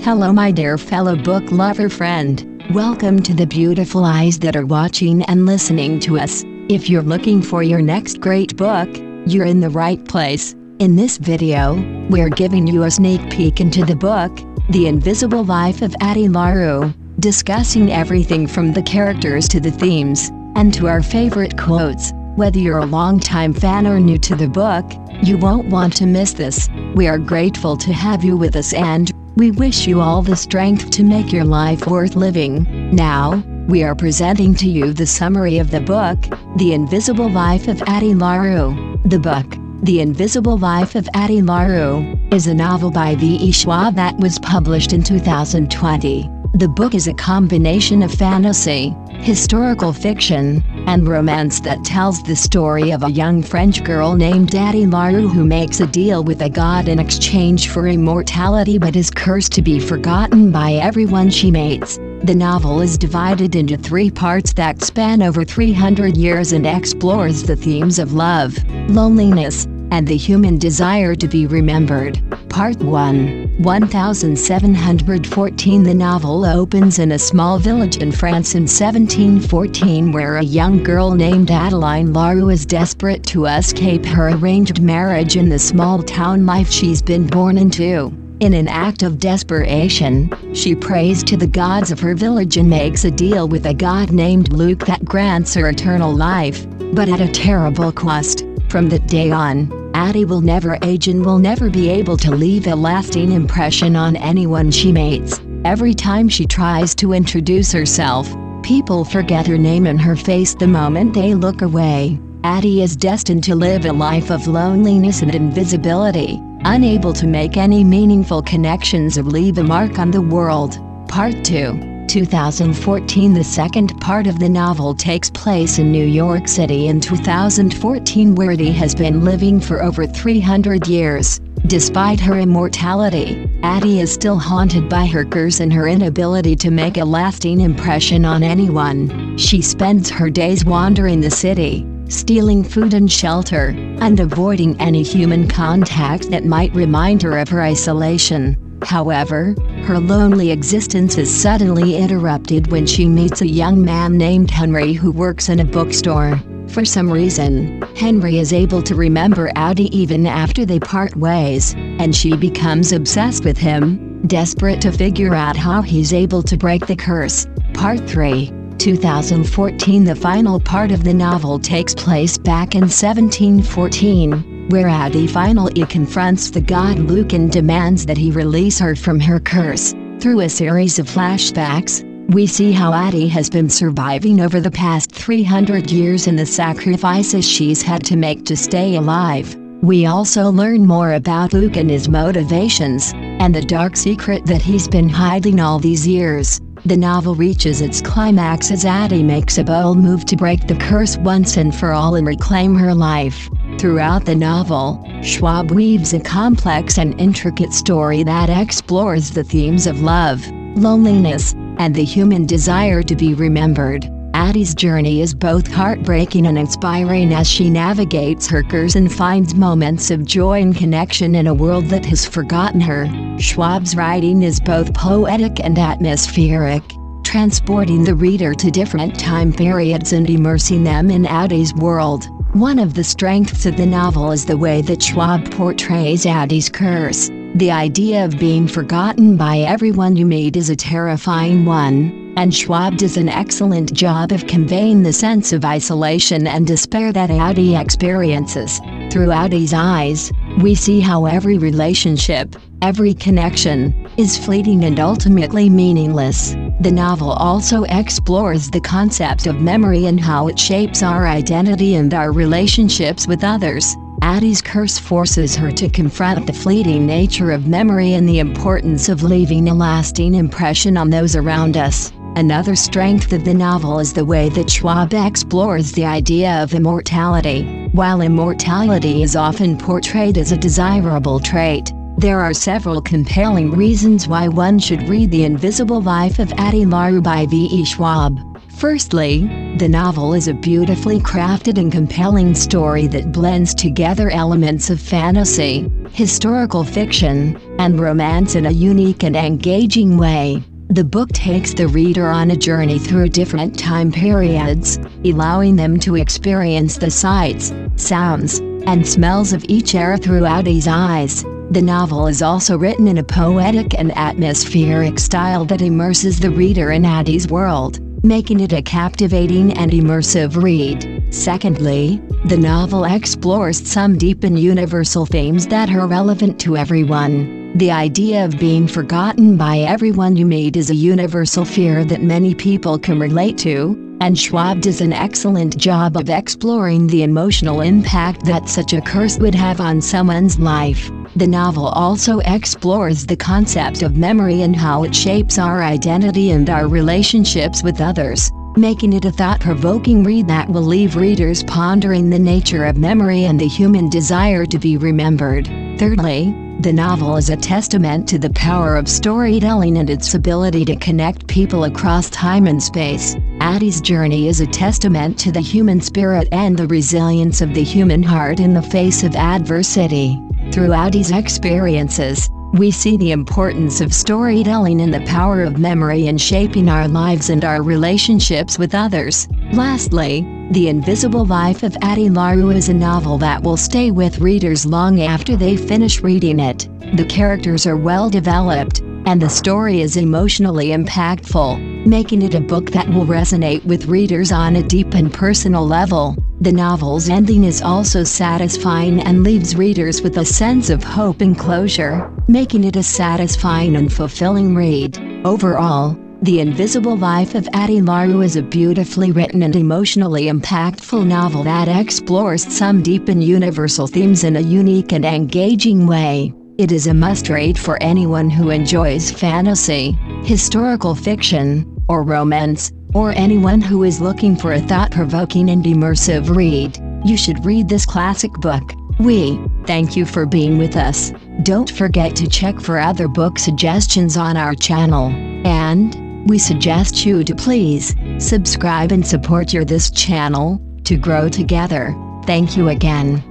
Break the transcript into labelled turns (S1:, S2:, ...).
S1: Hello my dear fellow book lover friend, welcome to the beautiful eyes that are watching and listening to us. If you're looking for your next great book, you're in the right place. In this video, we're giving you a sneak peek into the book, The Invisible Life of Addie LaRue, discussing everything from the characters to the themes, and to our favorite quotes. Whether you're a longtime fan or new to the book, you won't want to miss this. We are grateful to have you with us and we wish you all the strength to make your life worth living. Now, we are presenting to you the summary of the book, The Invisible Life of Addie LaRue. The book, The Invisible Life of Addie LaRue, is a novel by Schwab that was published in 2020. The book is a combination of fantasy, historical fiction, and romance that tells the story of a young French girl named Addie LaRue who makes a deal with a god in exchange for immortality but is cursed to be forgotten by everyone she meets. The novel is divided into 3 parts that span over 300 years and explores the themes of love, loneliness, and the human desire to be remembered. Part 1, 1714. The novel opens in a small village in France in 1714 where a young girl named Adeline LaRue is desperate to escape her arranged marriage and the small town life she's been born into. In an act of desperation, she prays to the gods of her village and makes a deal with a god named Luke that grants her eternal life, but at a terrible cost. From that day on, Addie will never age and will never be able to leave a lasting impression on anyone she meets. Every time she tries to introduce herself, people forget her name and her face the moment they look away. Addie is destined to live a life of loneliness and invisibility, unable to make any meaningful connections or leave a mark on the world. Part 2, 2014. The second part of the novel takes place in New York City in 2014 where Addie has been living for over 300 years. Despite her immortality, Addie is still haunted by her curse and her inability to make a lasting impression on anyone. She spends her days wandering the city, stealing food and shelter, and avoiding any human contact that might remind her of her isolation. However, her lonely existence is suddenly interrupted when she meets a young man named Henry who works in a bookstore. For some reason, Henry is able to remember Addie even after they part ways, and she becomes obsessed with him, desperate to figure out how he's able to break the curse. Part 3, 2014. The final part of the novel takes place back in 1714. Where Addie finally confronts the god Luke and demands that he release her from her curse. Through a series of flashbacks, we see how Addie has been surviving over the past 300 years and the sacrifices she's had to make to stay alive. We also learn more about Luke and his motivations, and the dark secret that he's been hiding all these years. The novel reaches its climax as Addie makes a bold move to break the curse once and for all and reclaim her life. Throughout the novel, Schwab weaves a complex and intricate story that explores the themes of love, loneliness, and the human desire to be remembered. Addie's journey is both heartbreaking and inspiring as she navigates her curse and finds moments of joy and connection in a world that has forgotten her. Schwab's writing is both poetic and atmospheric, transporting the reader to different time periods and immersing them in Addie's world. One of the strengths of the novel is the way that Schwab portrays Addie's curse. The idea of being forgotten by everyone you meet is a terrifying one, and Schwab does an excellent job of conveying the sense of isolation and despair that Addie experiences. Through Addie's eyes, we see how every relationship, every connection, is fleeting and ultimately meaningless. The novel also explores the concept of memory and how it shapes our identity and our relationships with others. Addie's curse forces her to confront the fleeting nature of memory and the importance of leaving a lasting impression on those around us. Another strength of the novel is the way that Schwab explores the idea of immortality. While immortality is often portrayed as a desirable trait, there are several compelling reasons why one should read The Invisible Life of Addie LaRue by Schwab. Firstly, the novel is a beautifully crafted and compelling story that blends together elements of fantasy, historical fiction, and romance in a unique and engaging way. The book takes the reader on a journey through different time periods, allowing them to experience the sights, sounds, and smells of each era through Addie's eyes. The novel is also written in a poetic and atmospheric style that immerses the reader in Addie's world, making it a captivating and immersive read. Secondly, the novel explores some deep and universal themes that are relevant to everyone. The idea of being forgotten by everyone you meet is a universal fear that many people can relate to, and Schwab does an excellent job of exploring the emotional impact that such a curse would have on someone's life. The novel also explores the concept of memory and how it shapes our identity and our relationships with others, making it a thought-provoking read that will leave readers pondering the nature of memory and the human desire to be remembered. Thirdly, the novel is a testament to the power of storytelling and its ability to connect people across time and space. Addie's journey is a testament to the human spirit and the resilience of the human heart in the face of adversity. Through Addie's experiences, we see the importance of storytelling and the power of memory in shaping our lives and our relationships with others. Lastly, The Invisible Life of Addie LaRue is a novel that will stay with readers long after they finish reading it. The characters are well developed, and the story is emotionally impactful, making it a book that will resonate with readers on a deep and personal level. The novel's ending is also satisfying and leaves readers with a sense of hope and closure, making it a satisfying and fulfilling read. Overall, The Invisible Life of Addie LaRue is a beautifully written and emotionally impactful novel that explores some deep and universal themes in a unique and engaging way. It is a must-read for anyone who enjoys fantasy, historical fiction, or romance, or anyone who is looking for a thought-provoking and immersive read. You should read this classic book. We thank you for being with us. Don't forget to check for other book suggestions on our channel. And we suggest you to please subscribe and support this channel to grow together. Thank you again.